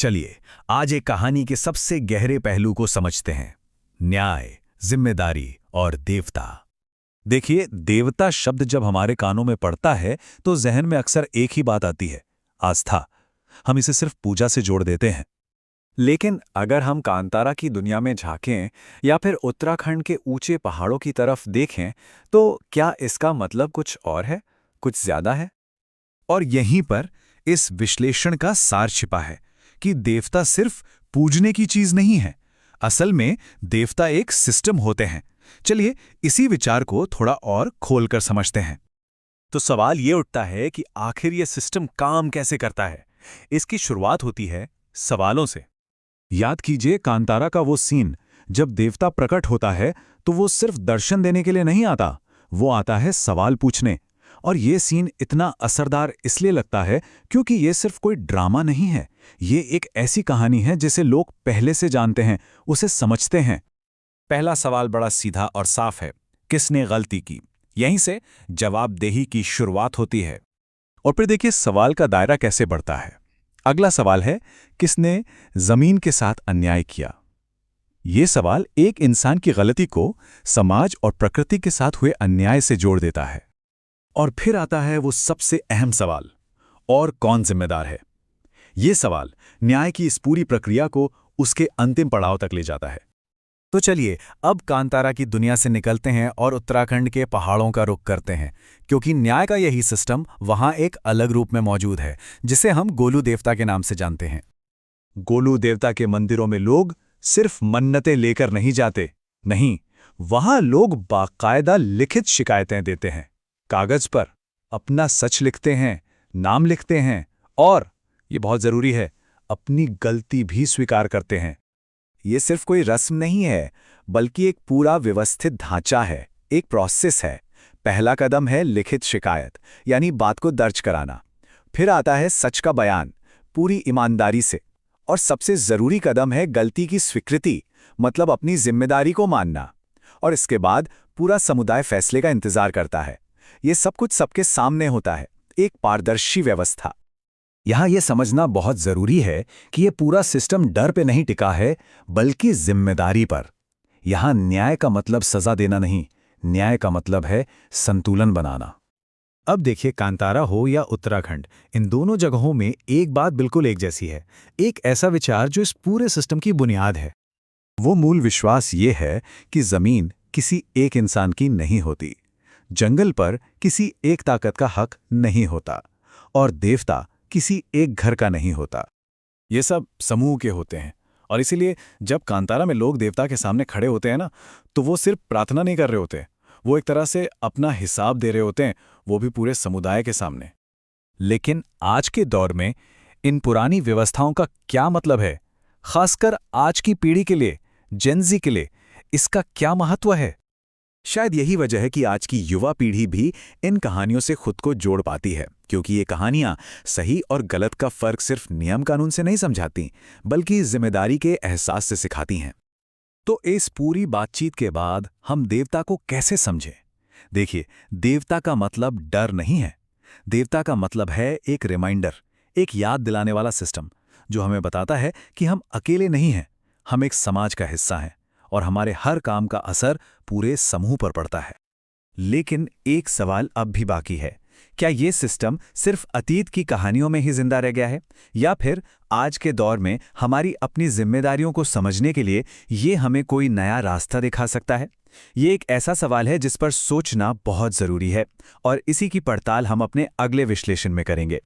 चलिए आज एक कहानी के सबसे गहरे पहलू को समझते हैं। न्याय, जिम्मेदारी और देवता। देखिए, देवता शब्द जब हमारे कानों में पड़ता है तो जहन में अक्सर एक ही बात आती है, आस्था। हम इसे सिर्फ पूजा से जोड़ देते हैं। लेकिन अगर हम कांतारा की दुनिया में झांकें या फिर उत्तराखंड के ऊंचे पहाड़ों की तरफ देखें, तो क्या इसका मतलब कुछ और है, कुछ ज्यादा है? और यहीं पर इस विश्लेषण का सार छिपा है कि देवता सिर्फ पूजने की चीज नहीं है। असल में देवता एक सिस्टम होते हैं। चलिए इसी विचार को थोड़ा और खोलकर समझते हैं। तो सवाल ये उठता है कि आखिर ये सिस्टम काम कैसे करता है। इसकी शुरुआत होती है सवालों से। याद कीजिए कांतारा का वो सीन, जब देवता प्रकट होता है तो वो सिर्फ दर्शन देने के लिए नहीं आता, वो आता है सवाल पूछने। और ये सीन इतना असरदार इसलिए लगता है क्योंकि ये सिर्फ कोई ड्रामा नहीं है, ये एक ऐसी कहानी है जिसे लोग पहले से जानते हैं, उसे समझते हैं। पहला सवाल बड़ा सीधा और साफ है, किसने गलती की? यहीं से जवाबदेही की शुरुआत होती है। और फिर देखिए सवाल का दायरा कैसे बढ़ता है। अगला सवाल है, किसने जमीन के साथ अन्याय किया? ये सवाल एक इंसान की गलती को समाज और प्रकृति के साथ हुए अन्याय से जोड़ देता है। और फिर आता है वो सबसे अहम सवाल, और कौन जिम्मेदार है? ये सवाल न्याय की इस पूरी प्रक्रिया को उसके अंतिम पड़ाव तक ले जाता है। तो चलिए अब कांतारा की दुनिया से निकलते हैं और उत्तराखंड के पहाड़ों का रुख करते हैं, क्योंकि न्याय का यही सिस्टम वहां एक अलग रूप में मौजूद है, जिसे हम गोलू देवता के नाम से जानते हैं। गोलू देवता के मंदिरों में लोग सिर्फ मन्नतें लेकर नहीं जाते, नहीं, वहां लोग बाकायदा लिखित शिकायतें देते हैं। कागज पर अपना सच लिखते हैं, नाम लिखते हैं, और ये बहुत जरूरी है, अपनी गलती भी स्वीकार करते हैं। ये सिर्फ कोई रस्म नहीं है, बल्कि एक पूरा व्यवस्थित ढांचा है, एक प्रोसेस है। पहला कदम है लिखित शिकायत, यानी बात को दर्ज कराना। फिर आता है सच का बयान, पूरी ईमानदारी से। और सबसे जरूरी कदम है गलती की स्वीकृति, मतलब अपनी जिम्मेदारी को मानना। और इसके बाद पूरा समुदाय फैसले का इंतजार करता है। ये सब कुछ सबके सामने होता है, एक पारदर्शी व्यवस्था। यहां यह समझना बहुत जरूरी है कि यह पूरा सिस्टम डर पे नहीं टिका है, बल्कि जिम्मेदारी पर। यहां न्याय का मतलब सजा देना नहीं, न्याय का मतलब है संतुलन बनाना। अब देखिए, कांतारा हो या उत्तराखंड, इन दोनों जगहों में एक बात बिल्कुल एक जैसी है, एक ऐसा विचार जो इस पूरे सिस्टम की बुनियाद है। वो मूल विश्वास ये है कि जमीन किसी एक इंसान की नहीं होती, जंगल पर किसी एक ताकत का हक नहीं होता, और देवता किसी एक घर का नहीं होता। ये सब समूह के होते हैं। और इसीलिए जब कांतारा में लोग देवता के सामने खड़े होते हैं ना, तो वो सिर्फ प्रार्थना नहीं कर रहे होते, वो एक तरह से अपना हिसाब दे रहे होते हैं, वो भी पूरे समुदाय के सामने। लेकिन आज के दौर में इन पुरानी व्यवस्थाओं का क्या मतलब है? खासकर आज की पीढ़ी के लिए, जेन-ज़ी के लिए इसका क्या महत्व है? शायद यही वजह है कि आज की युवा पीढ़ी भी इन कहानियों से खुद को जोड़ पाती है, क्योंकि ये कहानियां सही और गलत का फर्क सिर्फ नियम कानून से नहीं समझाती, बल्कि जिम्मेदारी के एहसास से सिखाती हैं। तो इस पूरी बातचीत के बाद हम देवता को कैसे समझें? देखिए, देवता का मतलब डर नहीं है। देवता का मतलब है एक रिमाइंडर, एक याद दिलाने वाला सिस्टम, जो हमें बताता है कि हम अकेले नहीं हैं, हम एक समाज का हिस्सा हैं, और हमारे हर काम का असर पूरे समूह पर पड़ता है। लेकिन एक सवाल अब भी बाकी है, क्या ये सिस्टम सिर्फ अतीत की कहानियों में ही जिंदा रह गया है, या फिर आज के दौर में हमारी अपनी जिम्मेदारियों को समझने के लिए ये हमें कोई नया रास्ता दिखा सकता है? ये एक ऐसा सवाल है जिस पर सोचना बहुत जरूरी है, और इसी की पड़ताल हम अपने अगले विश्लेषण में करेंगे।